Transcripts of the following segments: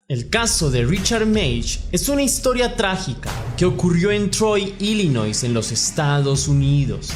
El caso de Richard Mage es una historia trágica que ocurrió en Troy, Illinois, en los Estados Unidos.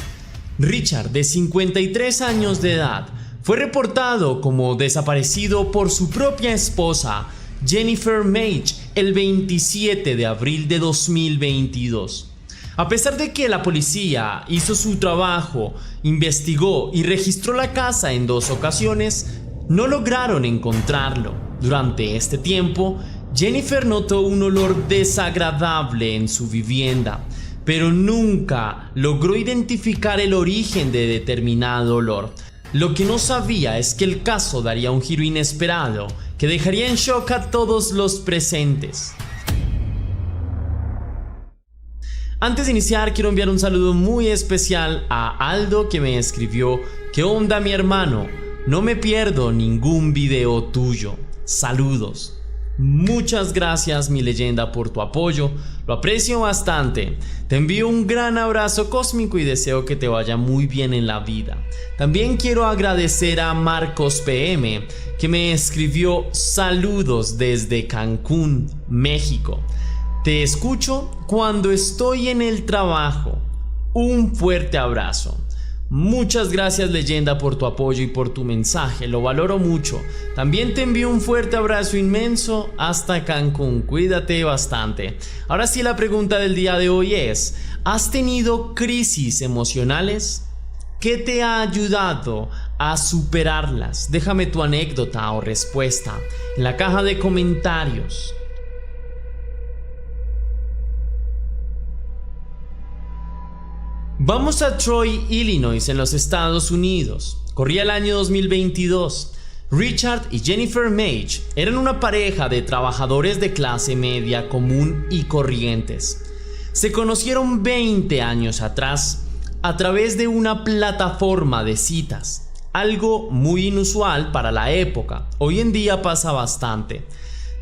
Richard, de 53 años de edad, fue reportado como desaparecido por su propia esposa, Jennifer Mage, el 27 de abril de 2022. A pesar de que la policía hizo su trabajo, investigó y registró la casa en 2 ocasiones, no lograron encontrarlo. Durante este tiempo, Jennifer notó un olor desagradable en su vivienda, pero nunca logró identificar el origen de determinado olor. Lo que no sabía es que el caso daría un giro inesperado que dejaría en shock a todos los presentes. Antes de iniciar, quiero enviar un saludo muy especial a Aldo, que me escribió: ¿qué onda, mi hermano? No me pierdo ningún video tuyo. Saludos. Muchas gracias, mi leyenda, por tu apoyo, lo aprecio bastante. Te envío un gran abrazo cósmico y deseo que te vaya muy bien en la vida. También quiero agradecer a Marcos PM, que me escribió: saludos desde Cancún, México. Te escucho cuando estoy en el trabajo. Un fuerte abrazo. Muchas gracias, leyenda, por tu apoyo y por tu mensaje, lo valoro mucho. También te envío un fuerte abrazo inmenso hasta Cancún, cuídate bastante. Ahora sí, la pregunta del día de hoy es: ¿has tenido crisis emocionales? ¿Qué te ha ayudado a superarlas? Déjame tu anécdota o respuesta en la caja de comentarios. Vamos a Troy, Illinois, en los Estados Unidos. Corría el año 2022. Richard y Jennifer Mage eran una pareja de trabajadores de clase media común y corrientes. Se conocieron 20 años atrás a través de una plataforma de citas, algo muy inusual para la época. Hoy en día pasa bastante.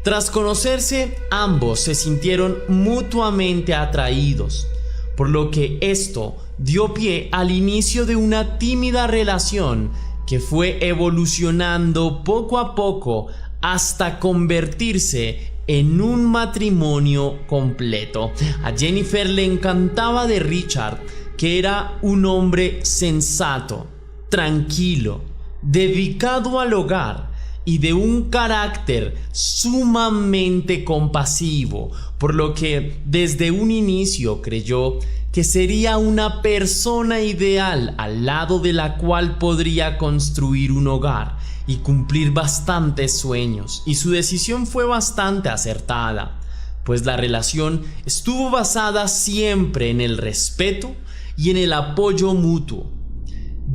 Tras conocerse, ambos se sintieron mutuamente atraídos, por lo que esto dio pie al inicio de una tímida relación que fue evolucionando poco a poco hasta convertirse en un matrimonio completo. A Jennifer le encantaba de Richard que era un hombre sensato, tranquilo, dedicado al hogar y de un carácter sumamente compasivo, por lo que desde un inicio creyó que sería una persona ideal al lado de la cual podría construir un hogar y cumplir bastantes sueños, y su decisión fue bastante acertada, pues la relación estuvo basada siempre en el respeto y en el apoyo mutuo.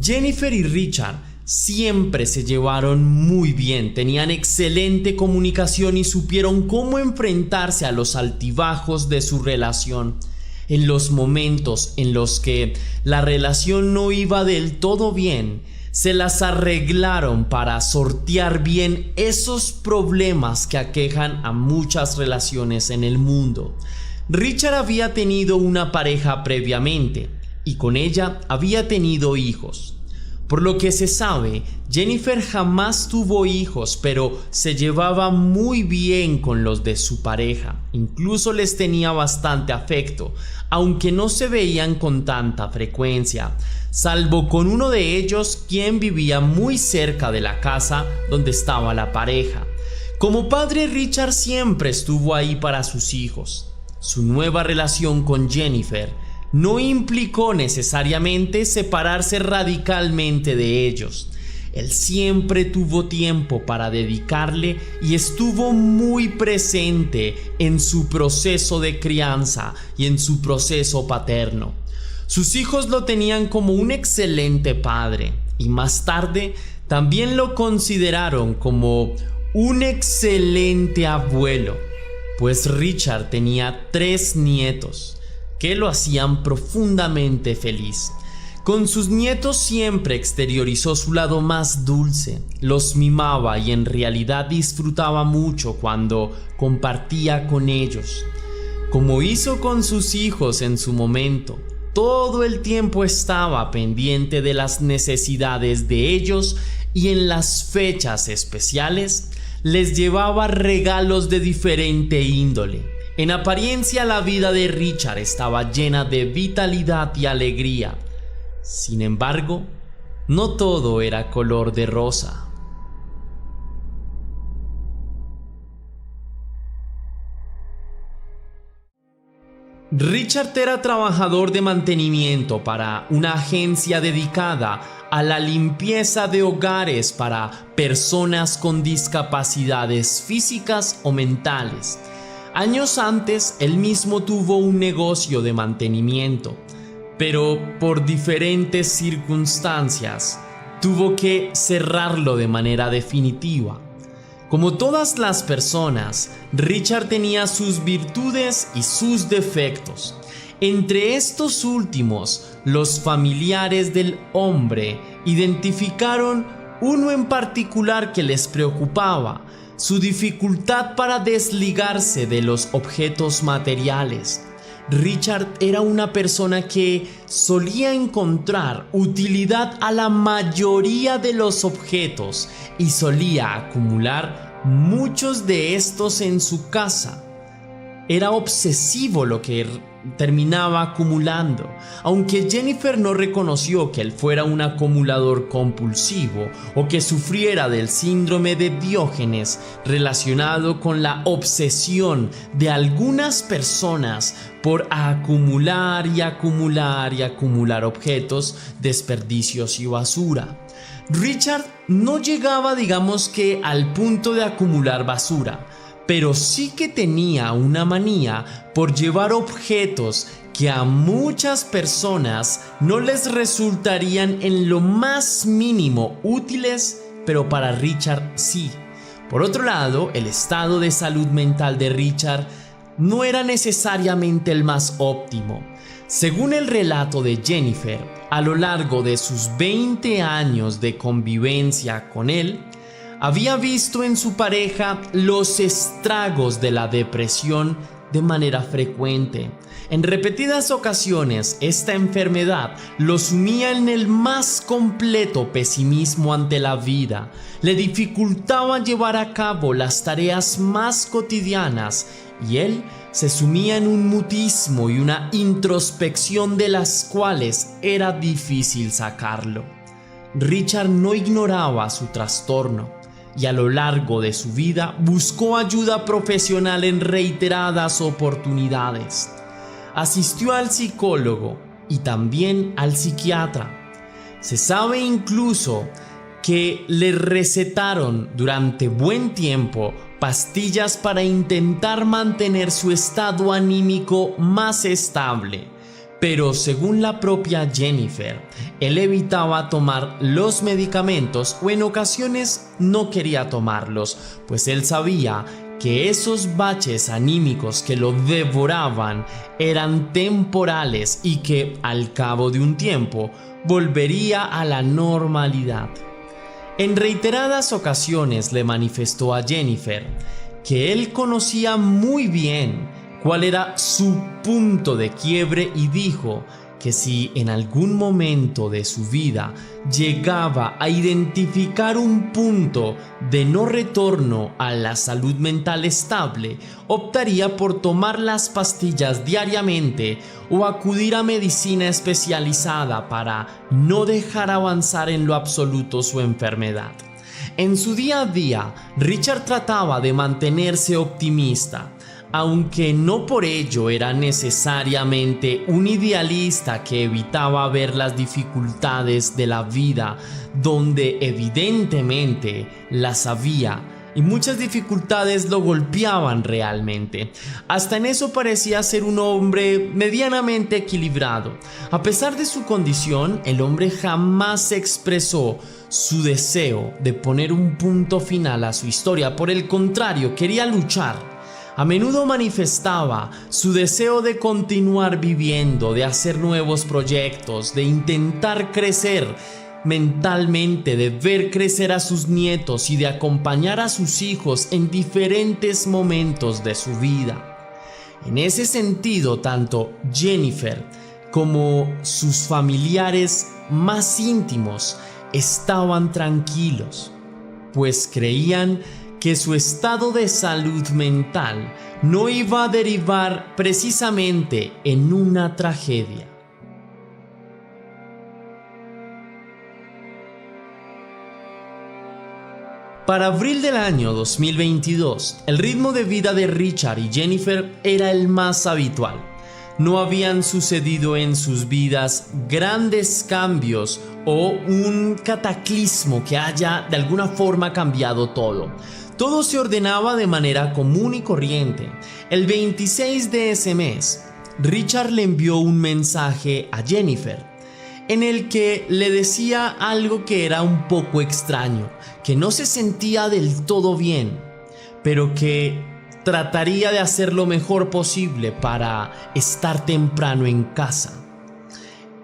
Jennifer y Richard siempre se llevaron muy bien, tenían excelente comunicación y supieron cómo enfrentarse a los altibajos de su relación. En los momentos en los que la relación no iba del todo bien, se las arreglaron para sortear bien esos problemas que aquejan a muchas relaciones en el mundo. Richard había tenido una pareja previamente y con ella había tenido hijos. Por lo que se sabe, Jennifer jamás tuvo hijos, pero se llevaba muy bien con los de su pareja. Incluso les tenía bastante afecto, aunque no se veían con tanta frecuencia, salvo con uno de ellos, quien vivía muy cerca de la casa donde estaba la pareja. Como padre, Richard siempre estuvo ahí para sus hijos. Su nueva relación con Jennifer no implicó necesariamente separarse radicalmente de ellos. Él siempre tuvo tiempo para dedicarle y estuvo muy presente en su proceso de crianza y en su proceso paterno. Sus hijos lo tenían como un excelente padre y más tarde también lo consideraron como un excelente abuelo, pues Richard tenía 3 nietos que lo hacían profundamente feliz. Con sus nietos siempre exteriorizó su lado más dulce, los mimaba y en realidad disfrutaba mucho cuando compartía con ellos. Como hizo con sus hijos en su momento, todo el tiempo estaba pendiente de las necesidades de ellos y en las fechas especiales les llevaba regalos de diferente índole. En apariencia, la vida de Richard estaba llena de vitalidad y alegría. Sin embargo, no todo era color de rosa. Richard era trabajador de mantenimiento para una agencia dedicada a la limpieza de hogares para personas con discapacidades físicas o mentales. Años antes, él mismo tuvo un negocio de mantenimiento, pero por diferentes circunstancias tuvo que cerrarlo de manera definitiva. Como todas las personas, Richard tenía sus virtudes y sus defectos. Entre estos últimos, los familiares del hombre identificaron uno en particular que les preocupaba: su dificultad para desligarse de los objetos materiales. Richard era una persona que solía encontrar utilidad a la mayoría de los objetos y solía acumular muchos de estos en su casa. Era obsesivo lo que terminaba acumulando. Aunque Jennifer no reconoció que él fuera un acumulador compulsivo o que sufriera del síndrome de Diógenes relacionado con la obsesión de algunas personas por acumular y acumular y acumular objetos, desperdicios y basura. Richard no llegaba, digamos que, al punto de acumular basura, pero sí que tenía una manía por llevar objetos que a muchas personas no les resultarían en lo más mínimo útiles, pero para Richard sí. Por otro lado, el estado de salud mental de Richard no era necesariamente el más óptimo. Según el relato de Jennifer, a lo largo de sus 20 años de convivencia con él, había visto en su pareja los estragos de la depresión de manera frecuente. En repetidas ocasiones, esta enfermedad lo sumía en el más completo pesimismo ante la vida. Le dificultaba llevar a cabo las tareas más cotidianas y él se sumía en un mutismo y una introspección de las cuales era difícil sacarlo. Richard no ignoraba su trastorno y a lo largo de su vida buscó ayuda profesional en reiteradas oportunidades. Asistió al psicólogo y también al psiquiatra. Se sabe incluso que le recetaron durante buen tiempo pastillas para intentar mantener su estado anímico más estable. Pero según la propia Jennifer, él evitaba tomar los medicamentos o en ocasiones no quería tomarlos, pues él sabía que esos baches anímicos que lo devoraban eran temporales y que al cabo de un tiempo volvería a la normalidad. En reiteradas ocasiones le manifestó a Jennifer que él conocía muy bien cuál era su punto de quiebre y dijo que si en algún momento de su vida llegaba a identificar un punto de no retorno a la salud mental estable, optaría por tomar las pastillas diariamente o acudir a medicina especializada para no dejar avanzar en lo absoluto su enfermedad. En su día a día, Richard trataba de mantenerse optimista, aunque no por ello era necesariamente un idealista que evitaba ver las dificultades de la vida, donde evidentemente las había, y muchas dificultades lo golpeaban realmente. Hasta en eso parecía ser un hombre medianamente equilibrado. A pesar de su condición, el hombre jamás expresó su deseo de poner un punto final a su historia. Por el contrario, quería luchar. A menudo manifestaba su deseo de continuar viviendo, de hacer nuevos proyectos, de intentar crecer mentalmente, de ver crecer a sus nietos y de acompañar a sus hijos en diferentes momentos de su vida. En ese sentido, tanto Jennifer como sus familiares más íntimos estaban tranquilos, pues creían que su estado de salud mental no iba a derivar precisamente en una tragedia. Para abril del año 2022, el ritmo de vida de Richard y Jennifer era el más habitual. No habían sucedido en sus vidas grandes cambios o un cataclismo que haya de alguna forma cambiado todo. Todo se ordenaba de manera común y corriente. El 26 de ese mes, Richard le envió un mensaje a Jennifer, en el que le decía algo que era un poco extraño, que no se sentía del todo bien, pero que trataría de hacer lo mejor posible para estar temprano en casa.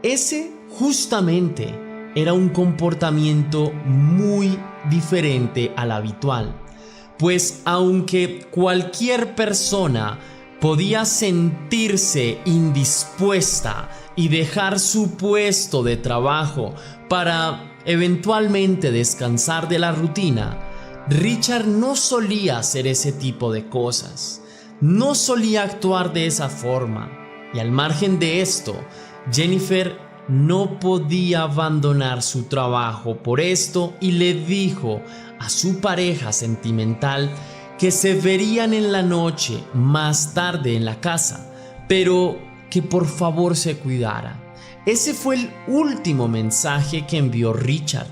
Ese justamente era un comportamiento muy diferente al habitual, pues aunque cualquier persona podía sentirse indispuesta y dejar su puesto de trabajo para eventualmente descansar de la rutina, Richard no solía hacer ese tipo de cosas, no solía actuar de esa forma, y al margen de esto, Jennifer no podía abandonar su trabajo por esto y le dijo a su pareja sentimental que se verían en la noche más tarde en la casa, pero que por favor se cuidara. Ese fue el último mensaje que envió Richard,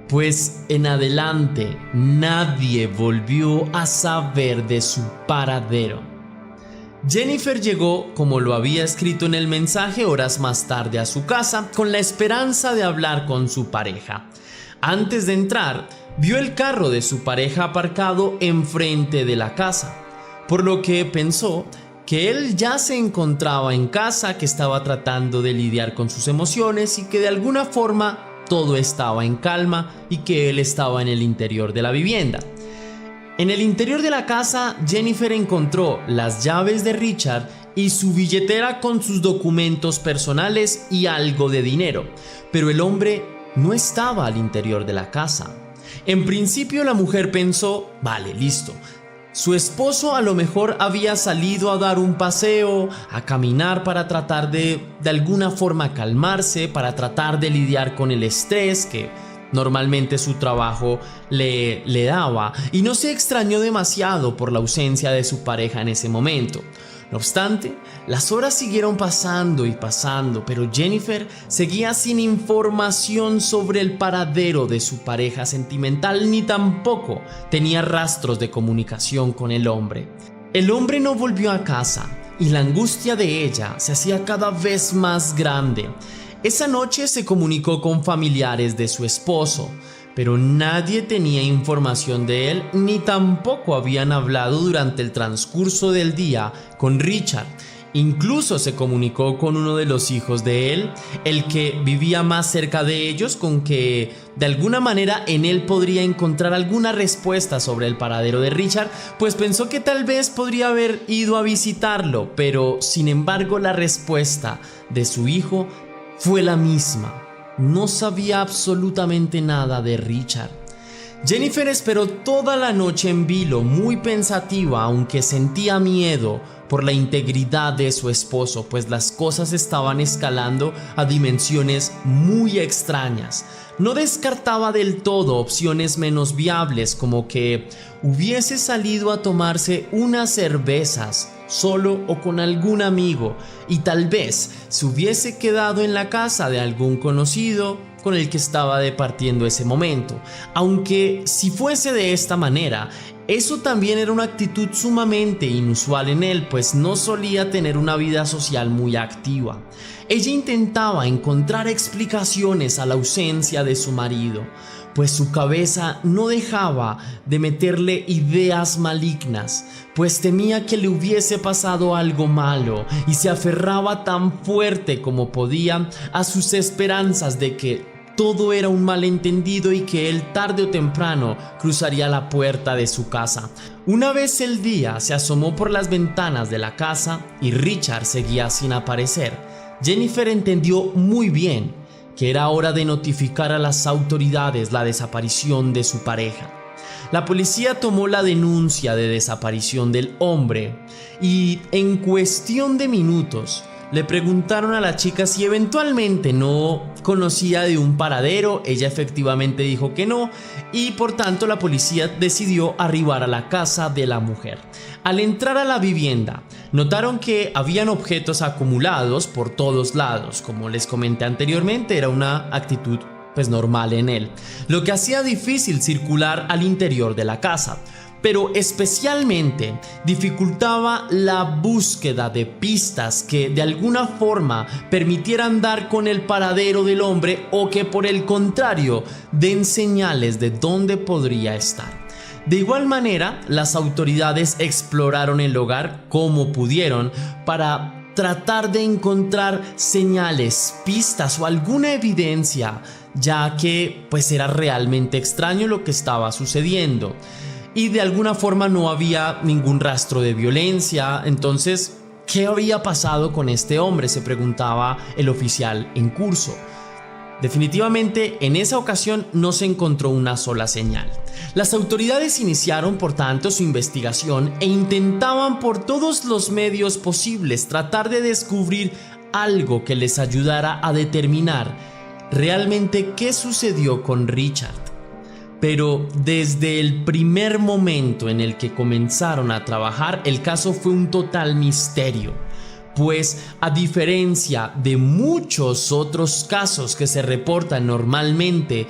pues en adelante nadie volvió a saber de su paradero. Jennifer llegó, como lo había escrito en el mensaje, horas más tarde a su casa con la esperanza de hablar con su pareja. Antes de entrar, vio el carro de su pareja aparcado enfrente de la casa, por lo que pensó que él ya se encontraba en casa, que estaba tratando de lidiar con sus emociones y que de alguna forma todo estaba en calma y que él estaba en el interior de la vivienda. En el interior de la casa, Jennifer encontró las llaves de Richard y su billetera con sus documentos personales y algo de dinero, pero el hombre no estaba al interior de la casa. En principio la mujer pensó, vale, listo, su esposo a lo mejor había salido a dar un paseo, a caminar para tratar de alguna forma calmarse, para tratar de lidiar con el estrés que normalmente su trabajo le daba, y no se extrañó demasiado por la ausencia de su pareja en ese momento. No obstante, las horas siguieron pasando y pasando, pero Jennifer seguía sin información sobre el paradero de su pareja sentimental, ni tampoco tenía rastros de comunicación con el hombre. El hombre no volvió a casa y la angustia de ella se hacía cada vez más grande. Esa noche se comunicó con familiares de su esposo, pero nadie tenía información de él, ni tampoco habían hablado durante el transcurso del día con Richard. Incluso se comunicó con uno de los hijos de él, el que vivía más cerca de ellos, con que de alguna manera en él podría encontrar alguna respuesta sobre el paradero de Richard, pues pensó que tal vez podría haber ido a visitarlo, pero sin embargo la respuesta de su hijo fue la misma. No sabía absolutamente nada de Richard. Jennifer esperó toda la noche en vilo, muy pensativa, aunque sentía miedo por la integridad de su esposo, pues las cosas estaban escalando a dimensiones muy extrañas. No descartaba del todo opciones menos viables, como que hubiese salido a tomarse unas cervezas solo o con algún amigo, y tal vez se hubiese quedado en la casa de algún conocido con el que estaba departiendo ese momento. Aunque si fuese de esta manera, eso también era una actitud sumamente inusual en él, pues no solía tener una vida social muy activa. Ella intentaba encontrar explicaciones a la ausencia de su marido, pues su cabeza no dejaba de meterle ideas malignas, pues temía que le hubiese pasado algo malo y se aferraba tan fuerte como podía a sus esperanzas de que todo era un malentendido y que él tarde o temprano cruzaría la puerta de su casa. Una vez el día se asomó por las ventanas de la casa y Richard seguía sin aparecer. Jennifer entendió muy bien que era hora de notificar a las autoridades la desaparición de su pareja. La policía tomó la denuncia de desaparición del hombre y en cuestión de minutos le preguntaron a la chica si eventualmente no conocía de un paradero. Ella efectivamente dijo que no y por tanto la policía decidió arribar a la casa de la mujer. Al entrar a la vivienda, notaron que habían objetos acumulados por todos lados. Como les comenté anteriormente, era una actitud normal en él, lo que hacía difícil circular al interior de la casa. Pero especialmente dificultaba la búsqueda de pistas que de alguna forma permitieran dar con el paradero del hombre o que por el contrario den señales de dónde podría estar. De igual manera, las autoridades exploraron el hogar como pudieron para tratar de encontrar señales, pistas o alguna evidencia, ya que era realmente extraño lo que estaba sucediendo. Y de alguna forma no había ningún rastro de violencia. Entonces, ¿qué había pasado con este hombre?, se preguntaba el oficial en curso. Definitivamente, en esa ocasión no se encontró una sola señal. Las autoridades iniciaron, por tanto, su investigación e intentaban por todos los medios posibles tratar de descubrir algo que les ayudara a determinar realmente qué sucedió con Richard. Pero desde el primer momento en el que comenzaron a trabajar, el caso fue un total misterio. Pues a diferencia de muchos otros casos que se reportan normalmente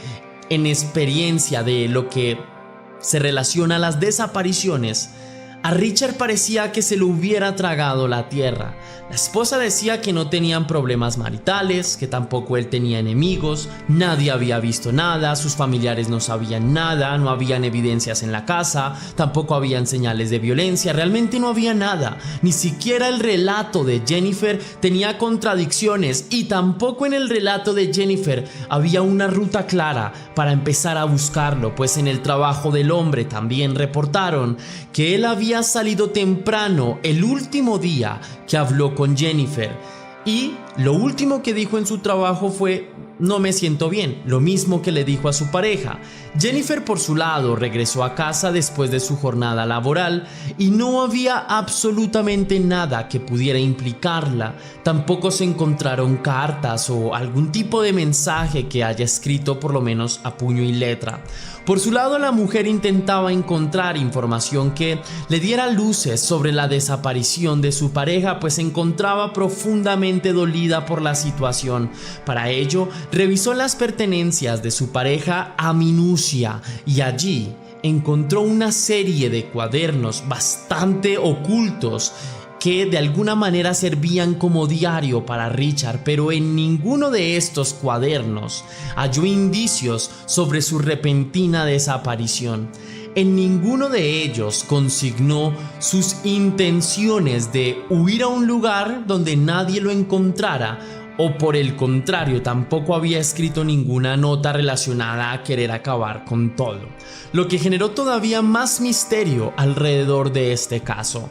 en experiencia de lo que se relaciona a las desapariciones, a Richard parecía que se lo hubiera tragado la tierra. La esposa decía que no tenían problemas maritales, que tampoco él tenía enemigos, nadie había visto nada, sus familiares no sabían nada, no habían evidencias en la casa, tampoco habían señales de violencia, realmente no había nada. Ni siquiera el relato de Jennifer tenía contradicciones y tampoco en el relato de Jennifer había una ruta clara para empezar a buscarlo, pues en el trabajo del hombre también reportaron que él había salido temprano el último día que habló con Jennifer y lo último que dijo en su trabajo fue: no me siento bien, lo mismo que le dijo a su pareja. Jennifer, por su lado, regresó a casa después de su jornada laboral y no había absolutamente nada que pudiera implicarla. Tampoco se encontraron cartas o algún tipo de mensaje que haya escrito, por lo menos a puño y letra. Por su lado, la mujer intentaba encontrar información que le diera luces sobre la desaparición de su pareja, pues se encontraba profundamente dolida por la situación. Para ello, revisó las pertenencias de su pareja a minucia y allí encontró una serie de cuadernos bastante ocultos que de alguna manera servían como diario para Richard, pero en ninguno de estos cuadernos halló indicios sobre su repentina desaparición. En ninguno de ellos consignó sus intenciones de huir a un lugar donde nadie lo encontrara, o por el contrario, tampoco había escrito ninguna nota relacionada a querer acabar con todo, lo que generó todavía más misterio alrededor de este caso.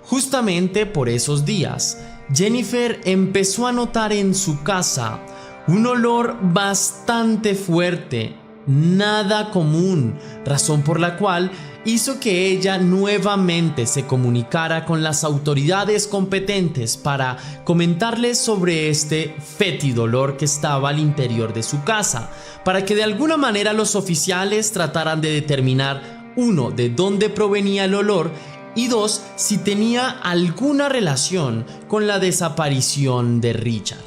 Justamente por esos días, Jennifer empezó a notar en su casa un olor bastante fuerte, nada común, razón por la cual hizo que ella nuevamente se comunicara con las autoridades competentes para comentarles sobre este fétido olor que estaba al interior de su casa, para que de alguna manera los oficiales trataran de determinar, uno, de dónde provenía el olor y dos, si tenía alguna relación con la desaparición de Richard.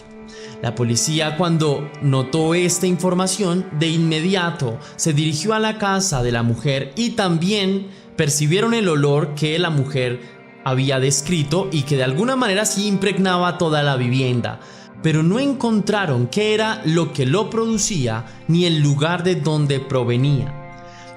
La policía, cuando notó esta información, de inmediato se dirigió a la casa de la mujer y también percibieron el olor que la mujer había descrito y que de alguna manera sí impregnaba toda la vivienda, pero no encontraron qué era lo que lo producía ni el lugar de donde provenía.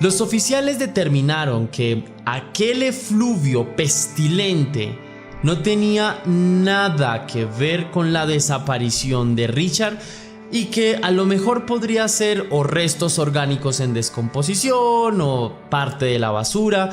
Los oficiales determinaron que aquel efluvio pestilente no tenía nada que ver con la desaparición de Richard y que a lo mejor podría ser o restos orgánicos en descomposición o parte de la basura.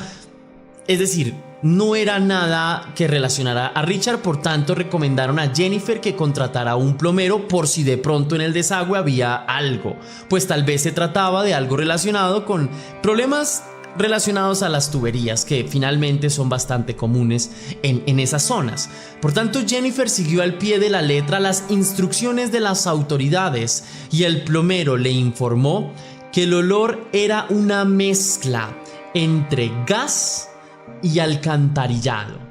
Es decir, no era nada que relacionara a Richard, por tanto recomendaron a Jennifer que contratara a un plomero por si de pronto en el desagüe había algo, pues tal vez se trataba de algo relacionado con problemas relacionados a las tuberías, que finalmente son bastante comunes en esas zonas. Por tanto, Jennifer siguió al pie de la letra las instrucciones de las autoridades y el plomero le informó que el olor era una mezcla entre gas y alcantarillado.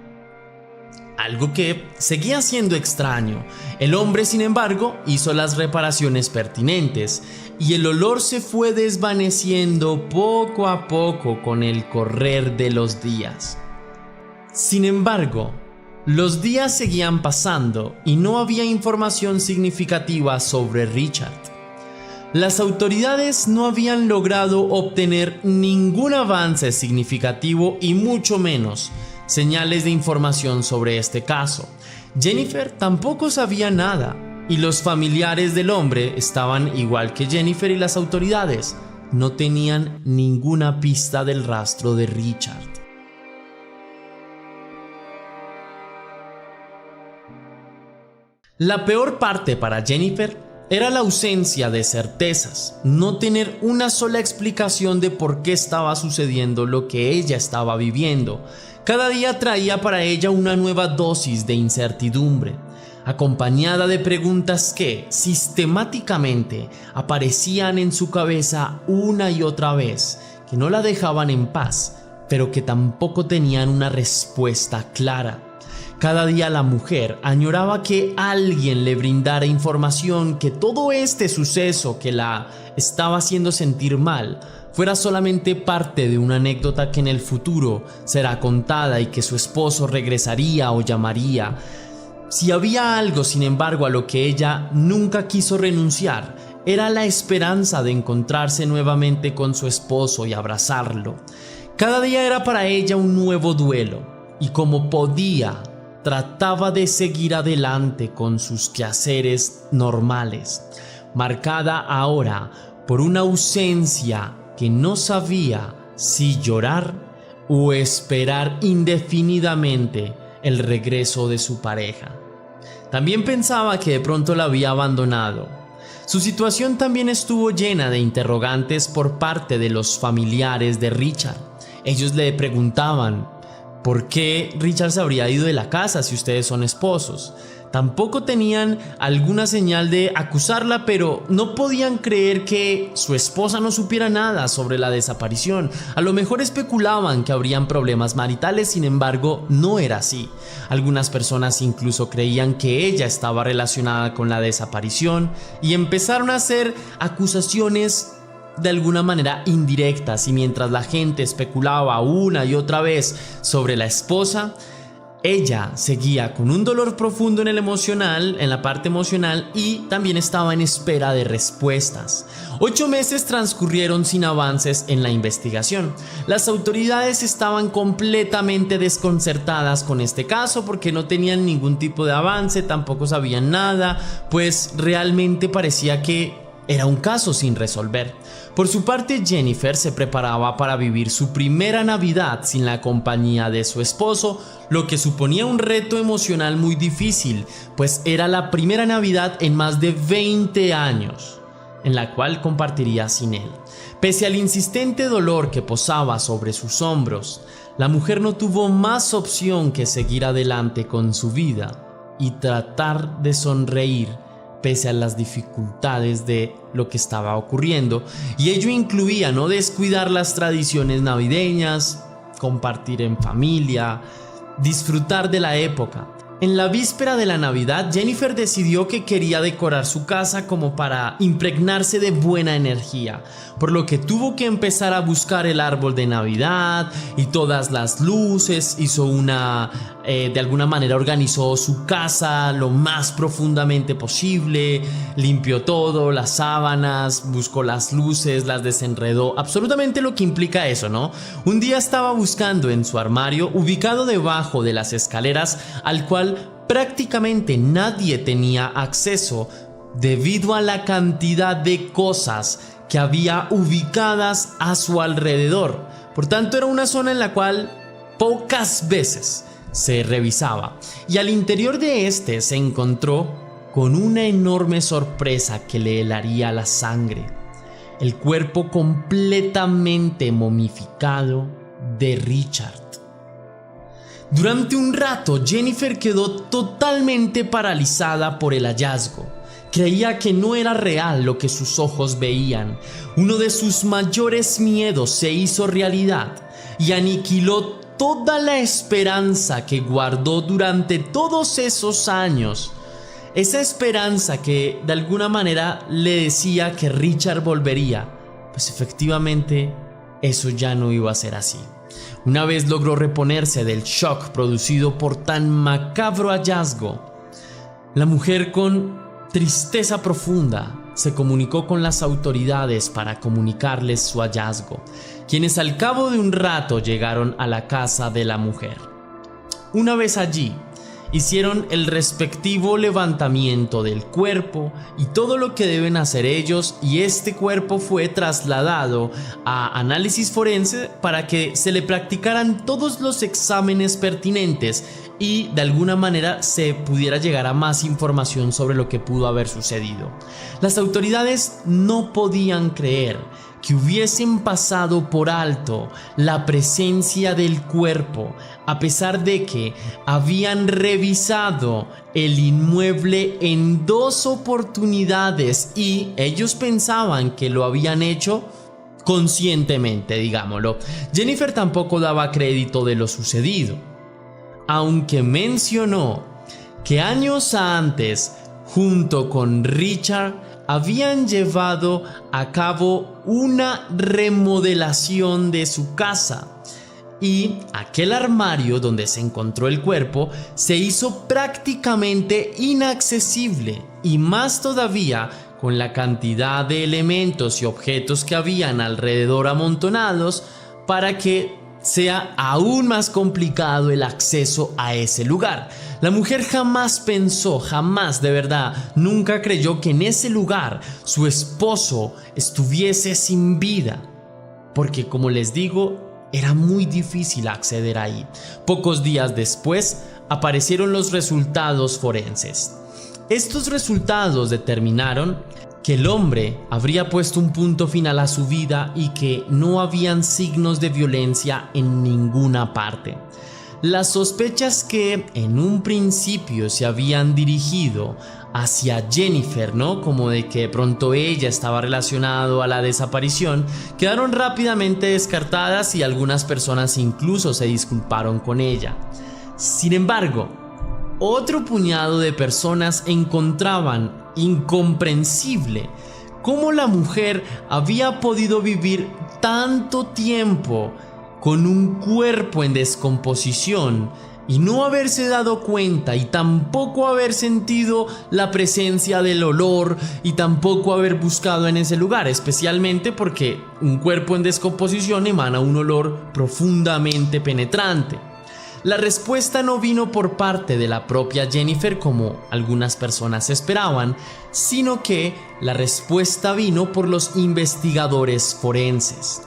Algo que seguía siendo extraño. El hombre, sin embargo, hizo las reparaciones pertinentes y el olor se fue desvaneciendo poco a poco con el correr de los días. Sin embargo, los días seguían pasando y no había información significativa sobre Richard. Las autoridades no habían logrado obtener ningún avance significativo y mucho menos señales de información sobre este caso. Jennifer tampoco sabía nada y los familiares del hombre estaban igual que Jennifer y las autoridades. No tenían ninguna pista del rastro de Richard. La peor parte para Jennifer era la ausencia de certezas, no tener una sola explicación de por qué estaba sucediendo lo que ella estaba viviendo. Cada día traía para ella una nueva dosis de incertidumbre, acompañada de preguntas que sistemáticamente aparecían en su cabeza una y otra vez, que no la dejaban en paz, pero que tampoco tenían una respuesta clara. Cada día la mujer añoraba que alguien le brindara información, que todo este suceso que la estaba haciendo sentir mal fuera solamente parte de una anécdota que en el futuro será contada y que su esposo regresaría o llamaría. Si había algo, sin embargo, a lo que ella nunca quiso renunciar, era la esperanza de encontrarse nuevamente con su esposo y abrazarlo. Cada día era para ella un nuevo duelo, y como podía, trataba de seguir adelante con sus quehaceres normales, marcada ahora por una ausencia que no sabía si llorar o esperar indefinidamente el regreso de su pareja. También pensaba que de pronto la había abandonado. Su situación también estuvo llena de interrogantes por parte de los familiares de Richard. Ellos le preguntaban: ¿por qué Richard se habría ido de la casa si ustedes son esposos? Tampoco tenían alguna señal de acusarla, pero no podían creer que su esposa no supiera nada sobre la desaparición. A lo mejor especulaban que habrían problemas maritales, sin embargo, no era así. Algunas personas incluso creían que ella estaba relacionada con la desaparición y empezaron a hacer acusaciones de alguna manera indirectas, y mientras la gente especulaba una y otra vez sobre la esposa, ella seguía con un dolor profundo en la parte emocional, y también estaba en espera de respuestas. 8 meses transcurrieron sin avances en la investigación. Las autoridades estaban completamente desconcertadas con este caso porque no tenían ningún tipo de avance, tampoco sabían nada, pues realmente parecía que era un caso sin resolver. Por su parte, Jennifer se preparaba para vivir su primera Navidad sin la compañía de su esposo, lo que suponía un reto emocional muy difícil, pues era la primera Navidad en más de 20 años en la cual compartiría sin él. Pese al insistente dolor que posaba sobre sus hombros, la mujer no tuvo más opción que seguir adelante con su vida y tratar de sonreír pese a las dificultades de lo que estaba ocurriendo, y ello incluía no descuidar las tradiciones navideñas, compartir en familia, disfrutar de la época. En la víspera de la Navidad, Jennifer decidió que quería decorar su casa como para impregnarse de buena energía, por lo que tuvo que empezar a buscar el árbol de Navidad y todas las luces. Hizo de alguna manera organizó su casa lo más profundamente posible, limpió todo, las sábanas, buscó las luces, las desenredó, absolutamente lo que implica eso, ¿no? Un día estaba buscando en su armario, ubicado debajo de las escaleras, al cual prácticamente nadie tenía acceso debido a la cantidad de cosas que había ubicadas a su alrededor. Por tanto, era una zona en la cual pocas veces se revisaba, y al interior de este se encontró con una enorme sorpresa que le helaría la sangre. el cuerpo completamente momificado de Richard. Durante un rato, Jennifer quedó totalmente paralizada por el hallazgo. Creía que no era real lo que sus ojos veían. Uno de sus mayores miedos se hizo realidad y aniquiló toda la esperanza que guardó durante todos esos años. Esa esperanza que de alguna manera le decía que Richard volvería, pues efectivamente eso ya no iba a ser así. Una vez logró reponerse del shock producido por tan macabro hallazgo, la mujer con tristeza profunda se comunicó con las autoridades para comunicarles su hallazgo, quienes al cabo de un rato llegaron a la casa de la mujer. Una vez allí, hicieron el respectivo levantamiento del cuerpo y todo lo que deben hacer ellos, y este cuerpo fue trasladado a análisis forense para que se le practicaran todos los exámenes pertinentes y de alguna manera se pudiera llegar a más información sobre lo que pudo haber sucedido. Las autoridades no podían creer que hubiesen pasado por alto la presencia del cuerpo, a pesar de que habían revisado el inmueble en 2 oportunidades y ellos pensaban que lo habían hecho conscientemente, digámoslo. Jennifer tampoco daba crédito de lo sucedido, aunque mencionó que años antes, junto con Richard, habían llevado a cabo una remodelación de su casa y aquel armario donde se encontró el cuerpo se hizo prácticamente inaccesible, y más todavía con la cantidad de elementos y objetos que habían alrededor amontonados, para que sea aún más complicado el acceso a ese lugar. La mujer jamás pensó, jamás, de verdad, nunca creyó que en ese lugar su esposo estuviese sin vida, porque como les digo, era muy difícil acceder ahí. Pocos días después aparecieron los resultados forenses. Estos resultados determinaron que el hombre habría puesto un punto final a su vida y que no habían signos de violencia en ninguna parte. Las sospechas que en un principio se habían dirigido hacia Jennifer, ¿no? Como de que de pronto ella estaba relacionada a la desaparición, quedaron rápidamente descartadas y algunas personas incluso se disculparon con ella. Sin embargo, otro puñado de personas encontraban incomprensible cómo la mujer había podido vivir tanto tiempo con un cuerpo en descomposición y no haberse dado cuenta, y tampoco haber sentido la presencia del olor, y tampoco haber buscado en ese lugar, especialmente porque un cuerpo en descomposición emana un olor profundamente penetrante. La respuesta no vino por parte de la propia Jennifer como algunas personas esperaban, sino que la respuesta vino por los investigadores forenses.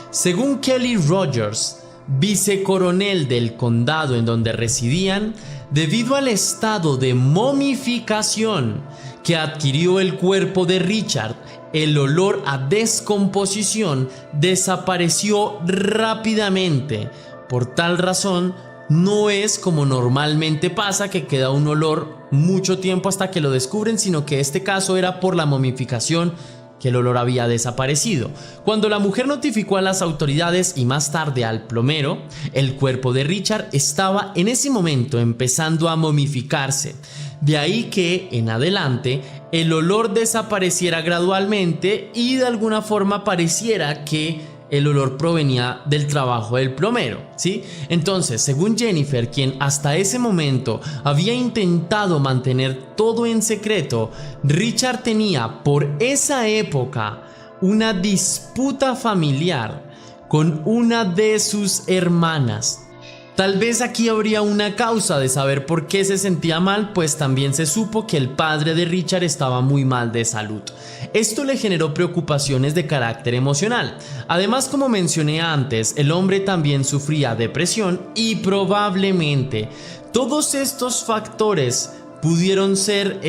Según Kelly Rogers, vicecoronel del condado en donde residían, debido al estado de momificación que adquirió el cuerpo de Richard, el olor a descomposición desapareció rápidamente. Por tal razón, no es como normalmente pasa, que queda un olor mucho tiempo hasta que lo descubren, sino que este caso era por la momificación que el olor había desaparecido. Cuando la mujer notificó a las autoridades y más tarde al plomero, el cuerpo de Richard estaba en ese momento empezando a momificarse. De ahí que en adelante el olor desapareciera gradualmente y de alguna forma pareciera que el olor provenía del trabajo del plomero, ¿sí? Entonces, según Jennifer, quien hasta ese momento había intentado mantener todo en secreto, Richard tenía por esa época una disputa familiar con una de sus hermanas. Tal vez aquí habría una causa de saber por qué se sentía mal, pues también se supo que el padre de Richard estaba muy mal de salud. Esto le generó preocupaciones de carácter emocional. Además, como mencioné antes, el hombre también sufría depresión y probablemente todos estos factores pudieron ser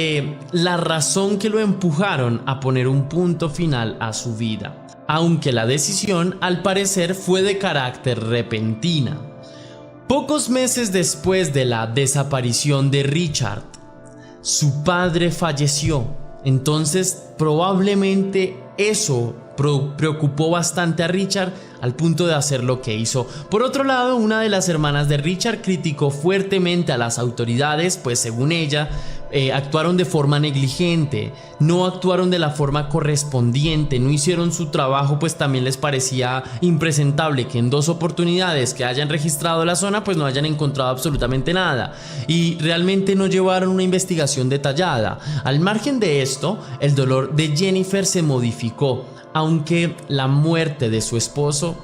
la razón que lo empujaron a poner un punto final a su vida, aunque la decisión al parecer fue de carácter repentina. Pocos meses después de la desaparición de Richard, su padre falleció. Entonces probablemente eso preocupó bastante a Richard al punto de hacer lo que hizo. Por otro lado, una de las hermanas de Richard criticó fuertemente a las autoridades, pues según ella actuaron de forma negligente, no actuaron de la forma correspondiente, no hicieron su trabajo, pues también les parecía impresentable que en 2 oportunidades que hayan registrado la zona pues no hayan encontrado absolutamente nada y realmente no llevaron una investigación detallada. Al margen de esto, el dolor de Jennifer se modificó, aunque la muerte de su esposo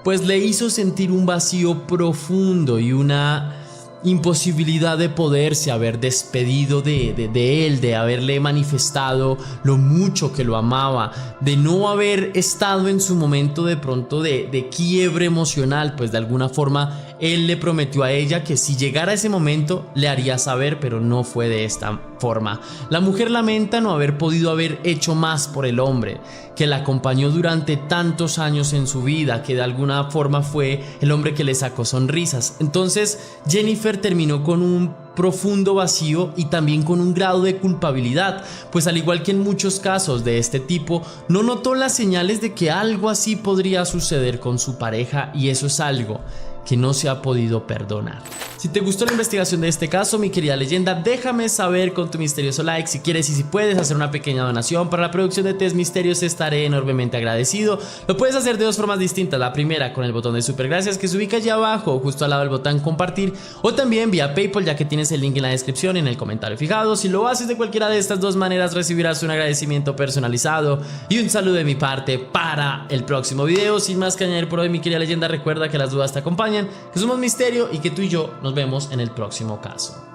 pues le hizo sentir un vacío profundo y una imposibilidad de poderse haber despedido de él, de haberle manifestado lo mucho que lo amaba, de no haber estado en su momento de pronto de quiebre emocional, pues de alguna forma él le prometió a ella que si llegara ese momento le haría saber, pero no fue de esta forma. La mujer lamenta no haber podido haber hecho más por el hombre que la acompañó durante tantos años en su vida, que de alguna forma fue el hombre que le sacó sonrisas. Entonces Jennifer terminó con un profundo vacío y también con un grado de culpabilidad, pues al igual que en muchos casos de este tipo, no notó las señales de que algo así podría suceder con su pareja, y eso es algo que no se ha podido perdonar. Si te gustó la investigación de este caso, mi querida leyenda, déjame saber con tu misterioso like. Si quieres y si puedes hacer una pequeña donación para la producción de Test Misterios, estaré enormemente agradecido. Lo puedes hacer de 2 formas distintas. La primera con el botón de super gracias que se ubica allá abajo, justo al lado del botón compartir, o también vía PayPal, ya que tienes el link en la descripción y en el comentario fijado. Si lo haces de cualquiera de estas 2 maneras, recibirás un agradecimiento personalizado y un saludo de mi parte para el próximo video. Sin más que añadir por hoy, mi querida leyenda, recuerda que las dudas te acompañan, que somos misterio y que tú y yo nos vemos en el próximo caso.